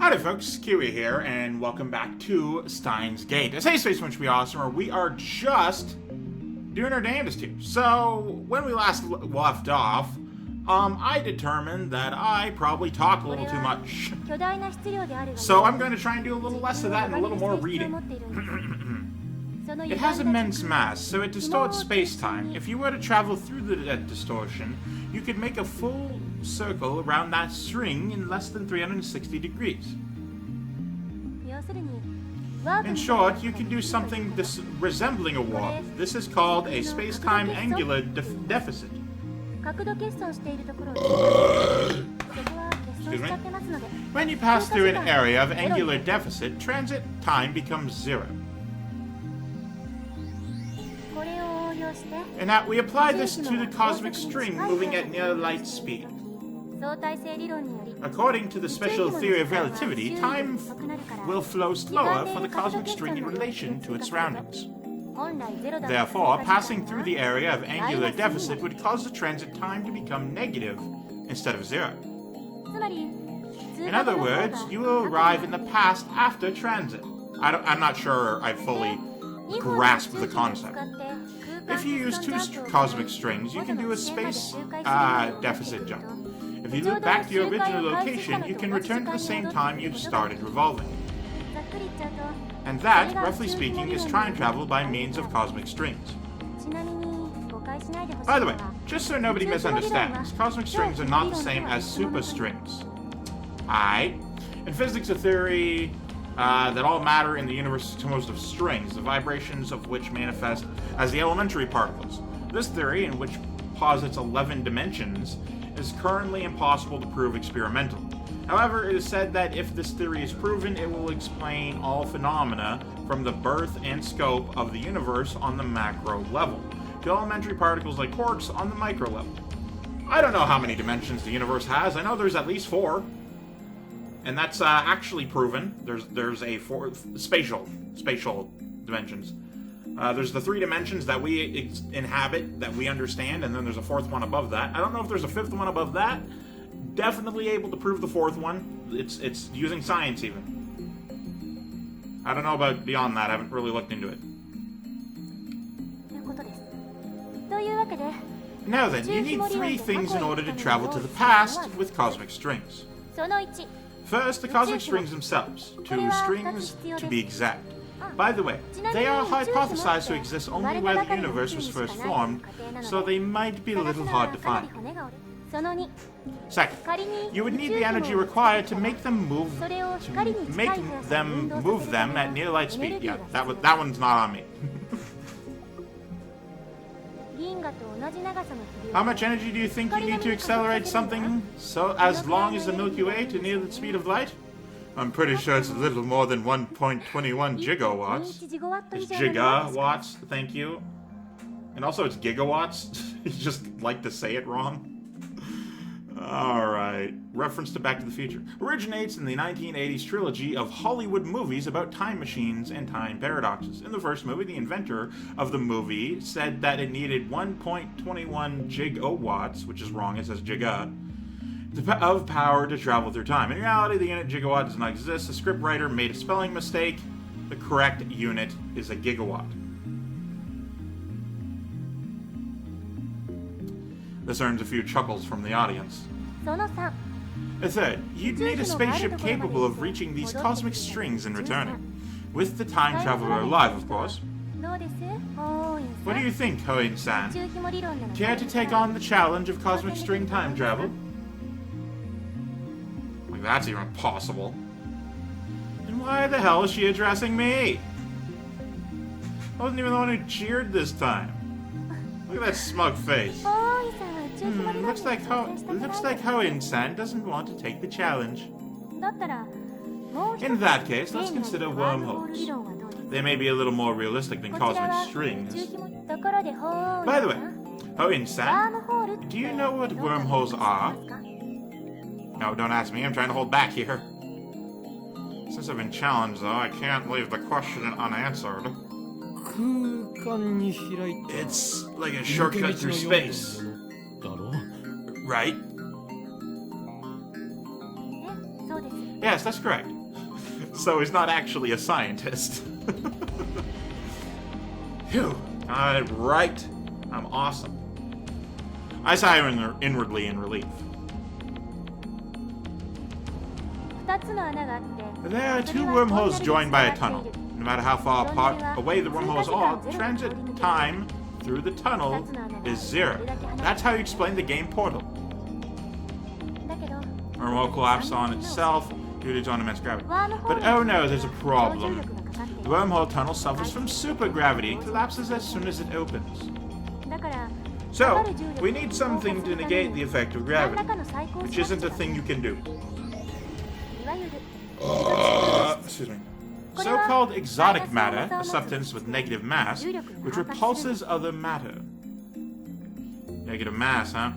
Howdy folks, Keywii here, and welcome back to Steins Gate. As Hey Space Won't Be Awesome, we are just doing our damnedest here. So, when we last left off, I determined that I probably talk a little too much. So I'm going to try and do a little less of that and a little more reading. It has immense mass, so it distorts space-time. If you were to travel through that distortion, you could make a full circle around that string in less than 360 degrees. In short, you can do something resembling a warp. This is called a space-time angular deficit. Excuse me. When you pass through an area of angular deficit, transit time becomes 0. And now we apply this to the cosmic string moving at near light speed. According to the special theory of relativity, time will flow slower for the cosmic string in relation to its surroundings. Therefore, passing through the area of angular deficit would cause the transit time to become negative instead of 0. In other words, you will arrive in the past after transit. I'm not sure I fully grasp the concept. If you use 2 cosmic strings, you can do a space deficit jump. If you loop back to your original location, you can return to the same time you started revolving. And that, roughly speaking, is time travel by means of cosmic strings. By the way, just so nobody misunderstands, cosmic strings are not the same as superstrings. Aight? In physics, a theory that all matter in the universe is composed of strings, the vibrations of which manifest as the elementary particles. This theory, in which posits 11 dimensions, is currently impossible to prove experimentally. However, it is said that if this theory is proven, it will explain all phenomena from the birth and scope of the universe on the macro level, to elementary particles like quarks on the micro level. I don't know how many dimensions the universe has. I know there's at least 4. And that's actually proven. There's a 4 spatial dimensions. There's the 3 dimensions that we inhabit, that we understand, and then there's a 4th one above that. I don't know if there's a 5th one above that. Definitely able to prove the 4th one. It's using science even. I don't know about beyond that. I haven't really looked into it. Now then, you need 3 things in order to travel to the past with cosmic strings. First, the cosmic strings themselves. 2 strings, to be exact. By the way, they are hypothesized to exist only where the universe was first formed, so they might be a little hard to find. Second, you would need the energy required to make them move them at near light speed. Yeah, that one's not on me. How much energy do you think you need to accelerate something so as long as the Milky Way to near the speed of light? I'm pretty sure it's a little more than 1.21 gigawatts. It's gigawatts, thank you. And also it's gigawatts. You just like to say it wrong. Alright. Reference to Back to the Future. Originates in the 1980s trilogy of Hollywood movies about time machines and time paradoxes. In the first movie, the inventor of the movie said that it needed 1.21 gigawatts, which is wrong, it says giga, of power to travel through time. In reality, the unit gigawatt does not exist. The scriptwriter made a spelling mistake. The correct unit is a gigawatt. This earns a few chuckles from the audience. Third, you'd need a spaceship capable of reaching these cosmic strings and returning. With the time traveler alive, of course. What do you think, Hououin-san? Care to take on the challenge of cosmic string time travel? Like, that's even possible. And why the hell is she addressing me? I wasn't even the one who cheered this time. Look at that smug face. Looks like Hououin-san doesn't want to take the challenge. In that case, let's consider wormholes. They may be a little more realistic than cosmic strings. By the way, Hououin-san, do you know what wormholes are? No, don't ask me. I'm trying to hold back here. Since I've been challenged, though, I can't leave the question unanswered. It's like a shortcut through space. Right? Yes, that's correct. So he's not actually a scientist. Phew. Got it right. I'm awesome. I sigh inwardly in relief. There are two wormholes joined by a tunnel. No matter how far apart away the wormholes are, transit time through the tunnel is 0. That's how you explain the game Portal. A wormhole collapsed on itself due to its own immense gravity. But oh no, there's a problem. The wormhole tunnel suffers from supergravity and collapses as soon as it opens. So, we need something to negate the effect of gravity, which isn't a thing you can do. Excuse me. So-called exotic matter, a substance with negative mass, which repulses other matter. Negative mass, huh?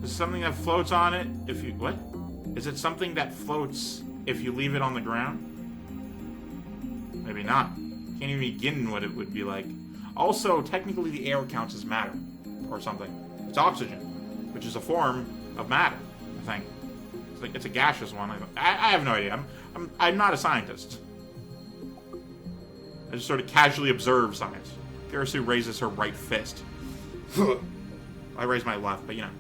Is it something that floats on it if you... What? Is it something that floats if you leave it on the ground? Maybe not. Can't even begin what it would be like. Also, technically the air counts as matter. Or something. It's oxygen, which is a form of matter, I think. It's a gaseous one. I have no idea. I'm not a scientist. I just sort of casually observe science. Karasu raises her right fist. I raise my left, but you know.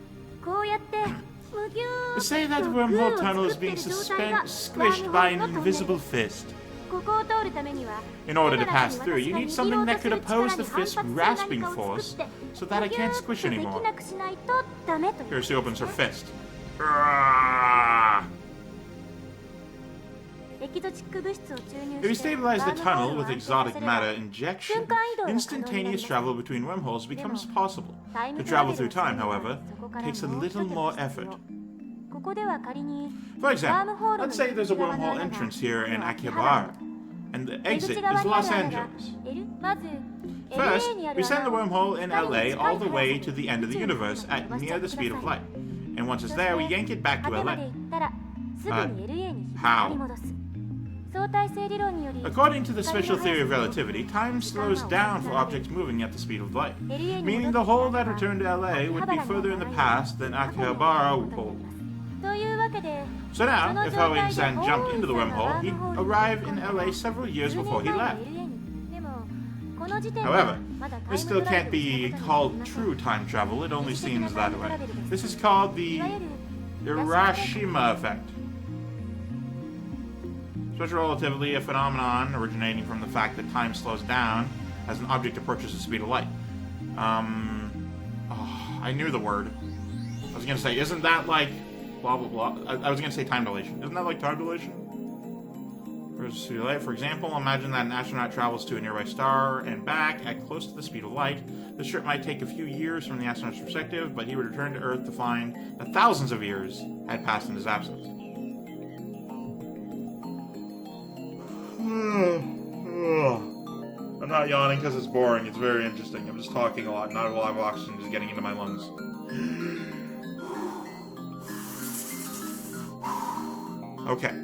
They say that the wormhole tunnel is being squished by an invisible fist. In order to pass through, you need something that could oppose the fist's grasping force so that I can't squish anymore. Karasu opens her fist. If you stabilize the tunnel with exotic matter injection, instantaneous travel between wormholes becomes possible. To travel through time, however, takes a little more effort. For example, let's say there's a wormhole entrance here in Akihabara, and the exit is Los Angeles. First, we send the wormhole in LA all the way to the end of the universe at near the speed of light. And once it's there, we yank it back to LA. How? According to the special theory of relativity, time slows down for objects moving at the speed of light, meaning the hole that returned to LA would be further in the past than Akihabara hole. So now, if Hououin jumped into the wormhole, he'd arrive in LA several years before he left. However, this still can't be called true time travel, it only seems that way. This is called the Hiroshima effect. Special relativity, a phenomenon originating from the fact that time slows down as an object approaches the speed of light. I knew the word. I was gonna say, isn't that like blah blah blah? I was gonna say time dilation. Isn't that like time dilation? For example, imagine that an astronaut travels to a nearby star and back at close to the speed of light. This trip might take a few years from the astronaut's perspective, but he would return to Earth to find that thousands of years had passed in his absence. I'm not yawning because it's boring. It's very interesting. I'm just talking a lot. Not a lot of oxygen just getting into my lungs. Okay.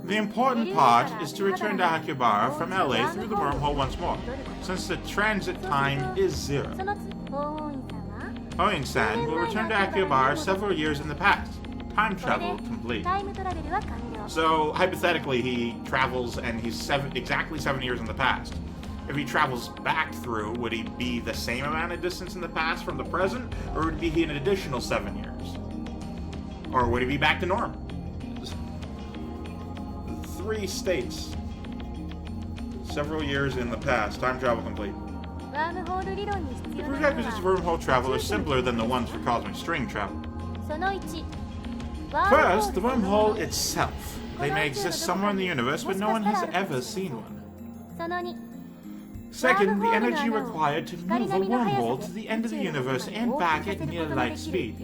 The important part is to return to Akihabara from LA through the wormhole once more, since the transit time is 0. Hououin will return to Akihabara several years in the past. Time travel complete. So, hypothetically, he travels and he's exactly 7 years in the past. If he travels back through, would he be the same amount of distance in the past from the present, or would he be an additional 7 years? Or would he be back to normal? 3 states. Several years in the past. Time travel complete. The prerequisites of wormhole travel are simpler than the ones for cosmic string travel. First, the wormhole itself. They may exist somewhere in the universe, but no one has ever seen one. Second, the energy required to move a wormhole to the end of the universe and back at near light speed.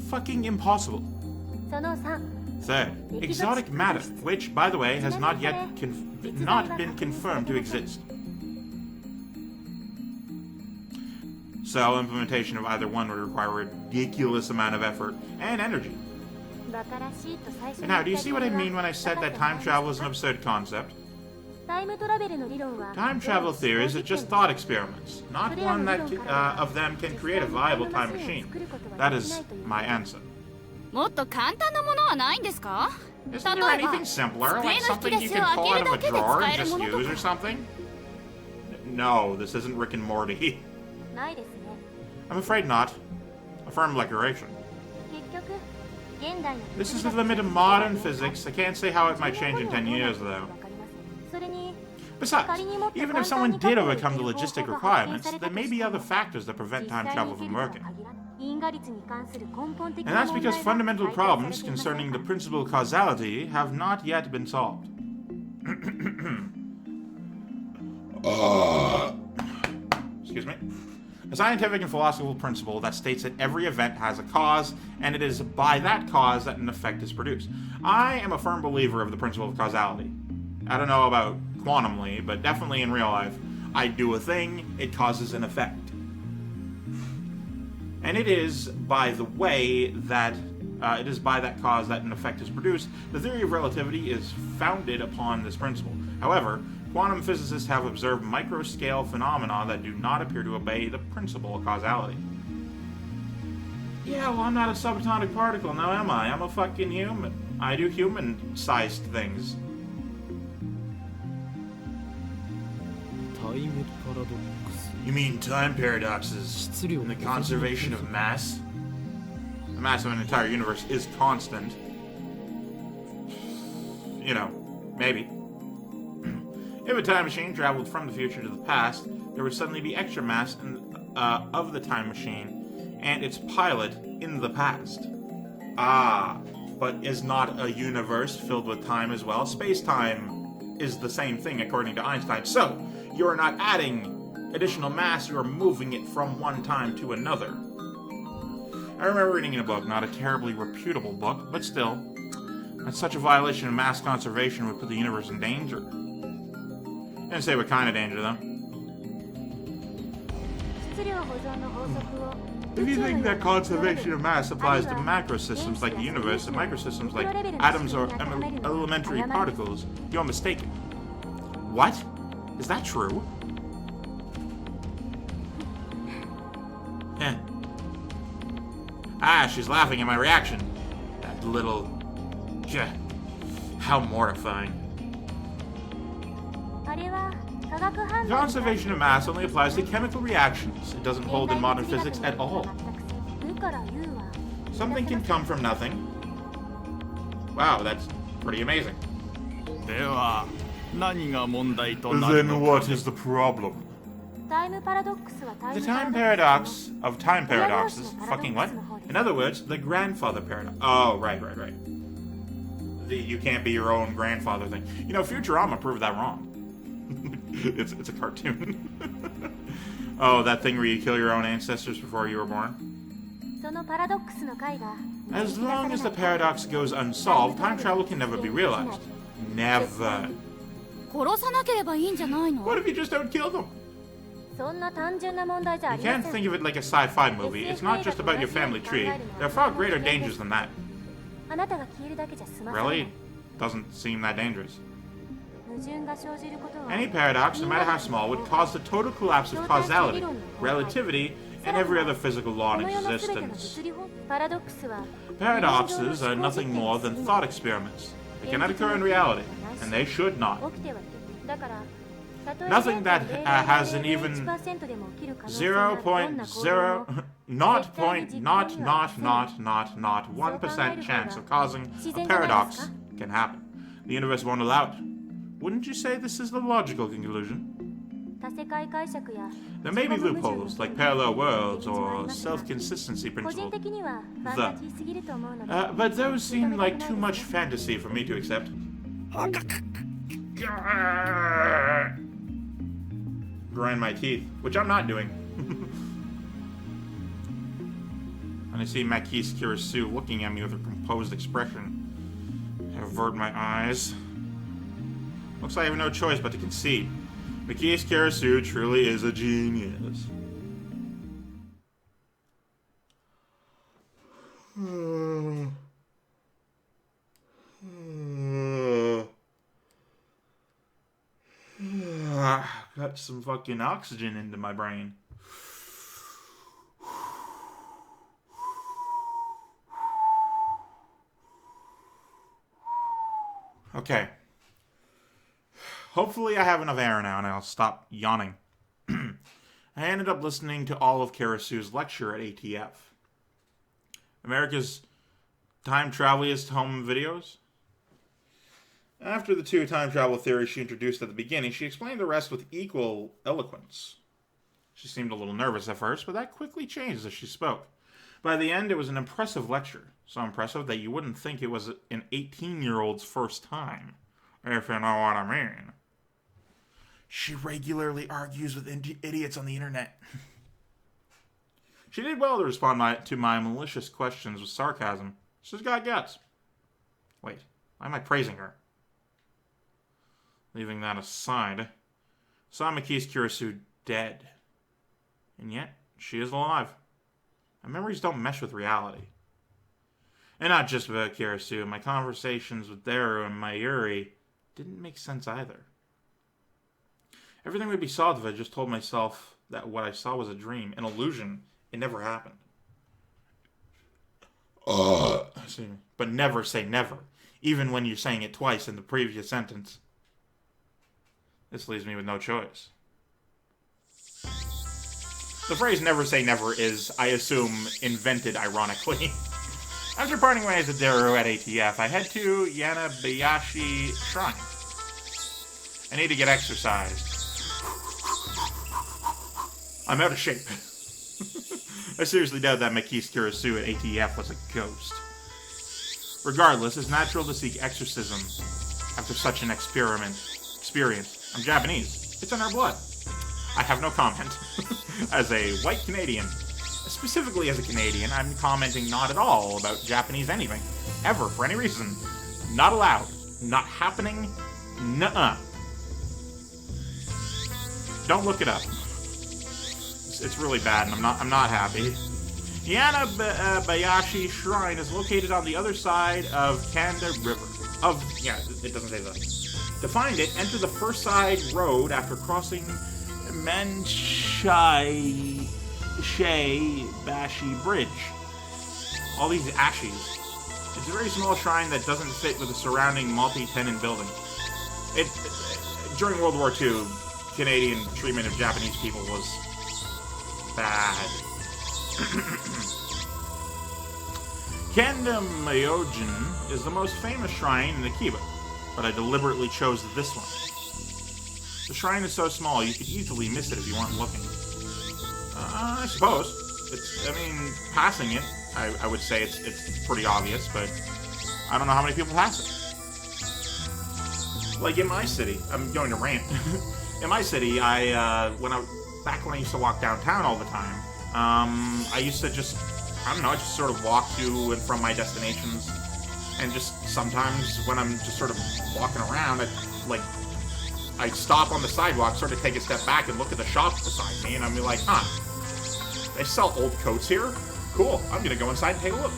Fucking impossible. Third, exotic matter, which, by the way, has not yet been confirmed to exist. So, implementation of either one would require a ridiculous amount of effort and energy. And now, do you see what I mean when I said that time travel is an absurd concept? Time travel theories are just thought experiments. Not one that of them can create a viable time machine. That is my answer. Isn't there anything simpler, like something you can pull out of a drawer and just use or something? No, this isn't Rick and Morty. I'm afraid not. A firm declaration. This is the limit of modern physics. I can't say how it might change in 10 years, though. Besides, even if someone did overcome the logistic requirements, there may be other factors that prevent time travel from working. And that's because fundamental problems concerning the principle of causality have not yet been solved. Excuse me. A scientific and philosophical principle that states that every event has a cause, and it is by that cause that an effect is produced. I am a firm believer of the principle of causality. I don't know about quantumly, but definitely in real life. I do a thing, it causes an effect. And it is by the way that by that cause that an effect is produced. The theory of relativity is founded upon this principle. However, quantum physicists have observed micro-scale phenomena that do not appear to obey the principle of causality. Yeah, well, I'm not a subatomic particle, now am I? I'm a fucking human. I do human-sized things. You mean time paradoxes and the conservation of mass? The mass of an entire universe is constant. You know, maybe. If a time machine traveled from the future to the past, there would suddenly be extra mass of the time machine and its pilot in the past. Ah, but is not a universe filled with time as well? Space-time is the same thing according to Einstein. So, you're not adding additional mass, you're moving it from one time to another. I remember reading in a book, not a terribly reputable book, but still, that such a violation of mass conservation would put the universe in danger. Didn't say what kind of danger, though. If you think that conservation of mass applies to macro systems like the universe and microsystems like atoms or elementary particles, you're mistaken. What? Is that true? Eh. Ah, she's laughing at my reaction. That little... How mortifying. Conservation of mass only applies to chemical reactions. It doesn't hold in modern physics at all. Something can come from nothing. Wow, that's pretty amazing. Then what is the problem? The time paradox of time paradoxes. Fucking what? In other words, the grandfather paradox. Oh, right. The you can't be your own grandfather thing. You know, Futurama proved that wrong. It's a cartoon. Oh, that thing where you kill your own ancestors before you were born? As long as the paradox goes unsolved, time travel can never be realized. Never. What if you just don't kill them? You can't think of it like a sci-fi movie. It's not just about your family tree. There are far greater dangers than that. Really? Doesn't seem that dangerous. Any paradox, no matter how small, would cause the total collapse of causality, relativity, and every other physical law in existence. Paradoxes are nothing more than thought experiments. They cannot occur in reality, and they should not. Nothing that has an even 0.1% chance of causing a paradox can happen. The universe won't allow it. Wouldn't you say this is the logical conclusion? There may be loopholes, like parallel worlds or self-consistency principle. But those seem like too much fantasy for me to accept. Grind my teeth, which I'm not doing. And I see Makis Kirisu looking at me with a composed expression. I avert my eyes. Looks like I have no choice but to concede. Makis Kirisu truly is a genius. Got some fucking oxygen into my brain. Okay. Hopefully I have enough air now and I'll stop yawning. I ended up listening to all of Karasu's lecture at ATF. America's time traveliest home videos. After the 2 time travel theories she introduced at the beginning, she explained the rest with equal eloquence. She seemed a little nervous at first, but that quickly changed as she spoke. By the end, it was an impressive lecture. So impressive that you wouldn't think it was an 18-year-old's first time. If you know what I mean. She regularly argues with idiots on the internet. She did well to respond to my malicious questions with sarcasm. She's got guts. Wait, why am I praising her? Leaving that aside, saw Maki's Kirasu dead. And yet, she is alive. My memories don't mesh with reality. And not just about Kirasu, my conversations with Daru and Mayuri didn't make sense either. Everything we besought, I just told myself that what I saw was a dream, an illusion. It never happened. But never say never, even when you're saying it twice in the previous sentence. This leaves me with no choice. The phrase never say never is, I assume, invented ironically. After parting ways with Daru at ATF, I head to Yanabayashi Shrine. I need to get exercised. I'm out of shape. I seriously doubt that Maki's Kirasu at ATF was a ghost. Regardless, it's natural to seek exorcism after such an experience. I'm Japanese. It's in our blood. I have no comment. As a white Canadian, specifically as a Canadian, I'm commenting not at all about Japanese anything. Ever, for any reason. Not allowed. Not happening. Nuh-uh. Don't look it up. It's really bad, and I'm not happy. Yanabayashi Shrine is located on the other side of Kanda River. It doesn't say that. To find it, enter the first side road after crossing Manshai Bashi Bridge. All these ashes. It's a very small shrine that doesn't fit with the surrounding multi-tenant building. During World War II, Canadian treatment of Japanese people was bad. Kanda Myojin is the most famous shrine in Akiba, but I deliberately chose this one. The shrine is so small you could easily miss it if you weren't looking. I suppose. Passing it, I would say it's pretty obvious, but I don't know how many people pass it. Like in my city, I'm going to rant. In my city, back when I used to walk downtown all the time, I used to just sort of walk to and from my destinations, and just sometimes when I'm just sort of walking around, I'd stop on the sidewalk, sort of take a step back and look at the shops beside me, and I'd be like, they sell old coats here? Cool, I'm gonna go inside and take a look.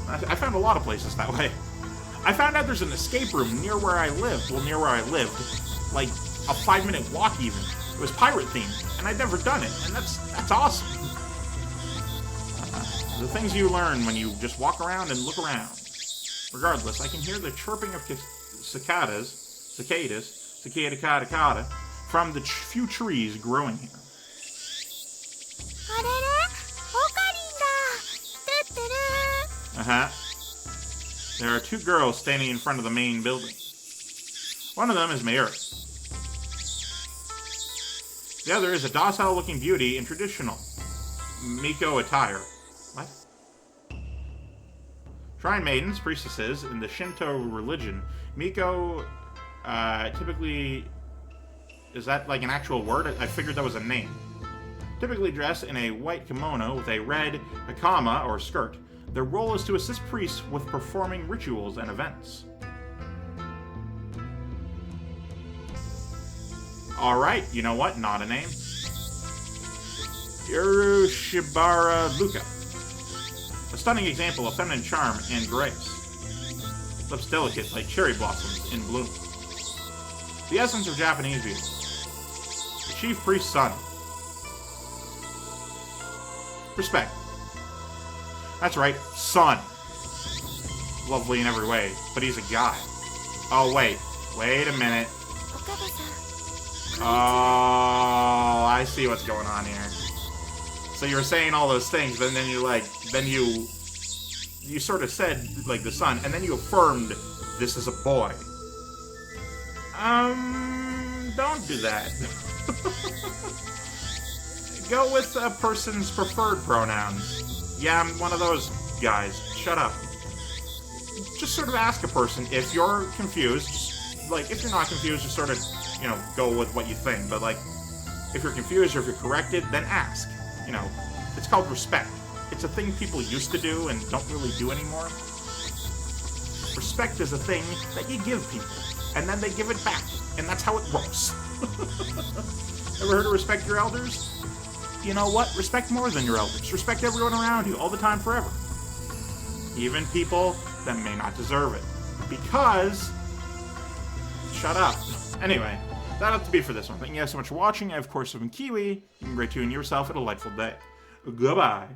I found a lot of places that way. I found out there's an escape room near where I lived, like a 5-minute walk even. It was pirate themed, and I'd never done it, and that's awesome. The things you learn when you just walk around and look around. Regardless, I can hear the chirping of cicadas, from the few trees growing here. There are 2 girls standing in front of the main building. One of them is Mayuri. The other is a docile-looking beauty in traditional Miko attire. What? Shrine maidens, priestesses, in the Shinto religion, Miko typically... Is that like an actual word? I figured that was a name. Typically dressed in a white kimono with a red hakama or skirt. Their role is to assist priests with performing rituals and events. Alright, you know what? Not a name. Urushibara Luka. A stunning example of feminine charm and grace. Lips delicate like cherry blossoms in bloom. The essence of Japanese beauty. The chief priest's son. Respect. That's right, son. Lovely in every way, but he's a guy. Oh, wait. Wait a minute. Oh, I see what's going on here. So you were saying all those things, but then you sort of said, like, the son, and then you affirmed this is a boy. Don't do that. Go with a person's preferred pronouns. Yeah, I'm one of those guys. Shut up. Just sort of ask a person if you're confused. Just, like, if you're not confused, just sort of, you know, go with what you think. But, like, if you're confused or if you're corrected, then ask. You know, it's called respect. It's a thing people used to do and don't really do anymore. Respect is a thing that you give people, and then they give it back, and that's how it works. Ever heard of respect your elders? You know what? Respect more than your elders. Respect everyone around you, all the time, forever. Even people that may not deserve it. Because... shut up. Anyway, that'll have to be for this one. Thank you guys so much for watching. I, of course, have been Keywii. You can great tune yourself a delightful day. Goodbye.